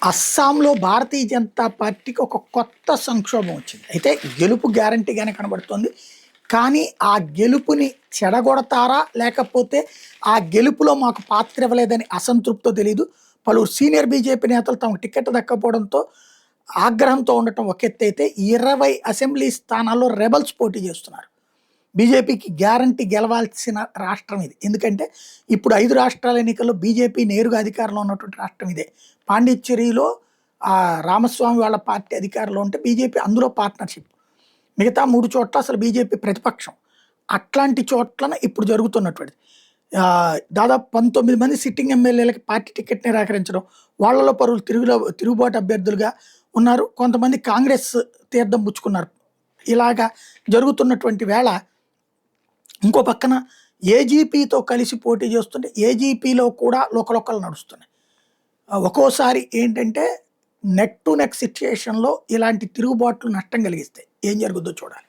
అస్సాంలో భారతీయ జనతా పార్టీకి ఒక కొత్త సంక్షోభం వచ్చింది. అయితే గెలుపు గ్యారంటీగానే కనబడుతోంది. కానీ ఆ గెలుపుని చెడగొడతారా? లేకపోతే ఆ గెలుపులో మాకు పాత్ర ఇవ్వలేదని అసంతృప్తో తెలీదు. పలువురు సీనియర్ బీజేపీ నేతలు తమకు టికెట్ దక్కపోవడంతో ఆగ్రహంతో ఉండటం ఒక ఎత్తైతే 20 అసెంబ్లీ స్థానాల్లో రెబల్స్ పోటీ చేస్తున్నారు. బీజేపీకి గ్యారంటీ గెలవాల్సిన రాష్ట్రం ఇది. ఎందుకంటే ఇప్పుడు 5 రాష్ట్రాల ఎన్నికల్లో బీజేపీ నేరుగా అధికారంలో ఉన్నటువంటి రాష్ట్రం ఇదే. పాండిచ్చేరిలో రామస్వామి వాళ్ళ పార్టీ అధికారంలో ఉంటే బీజేపీ అందులో పార్ట్నర్షిప్. మిగతా 3 చోట్ల అసలు బీజేపీ ప్రతిపక్షం. అట్లాంటి చోట్లన ఇప్పుడు జరుగుతున్నటువంటిది. దాదాపు 19 మంది సిట్టింగ్ ఎమ్మెల్యేలకి పార్టీ టికెట్ నిరాకరించడం, వాళ్ళలో పరువులు తిరుగుబాటు అభ్యర్థులుగా ఉన్నారు. కొంతమంది కాంగ్రెస్ తీర్థం పుచ్చుకున్నారు. ఇలాగా జరుగుతున్నటువంటి వేళ ఇంకో పక్కన ఏజీపీతో కలిసి పోటీ చేస్తుంటే ఏజీపీలో కూడా లోకలోకలు నడుస్తున్నాయి. ఒక్కోసారి ఏంటంటే నెక్ టు నెక్ సిచ్యుయేషన్లో ఇలాంటి తిరుగుబాట్లు నష్టం కలిగిస్తాయి. ఏం జరుగుద్దో చూడాలి.